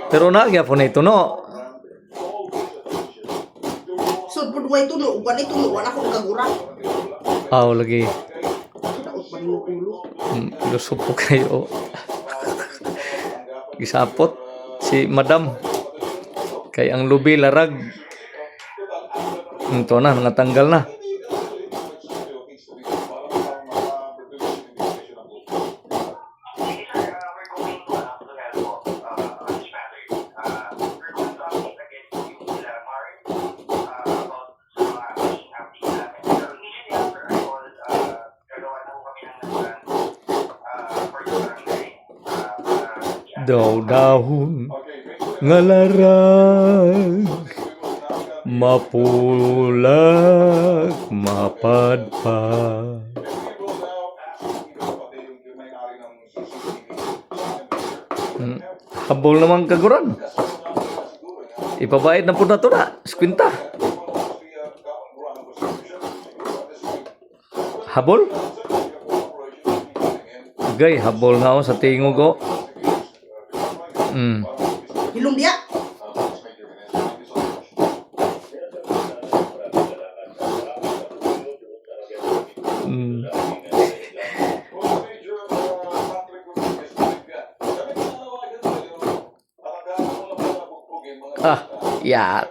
Pero nagyapon ito no. So, pud way tulo, wala tulo, wala ko kagura. Aw lagi. Daot pa rin yung ulo. Lusog po kayo. Gisapot si Madam. Kay ang lubi larag. Ito na, natanggal na. Daw-dahon ngalarag mapulag mapadpad. Habol naman kaguran. Ipabayad na po na to na. Skwinta. Habol? Gay, habol nga ako sa tingog ko. Hilom dia. Ya.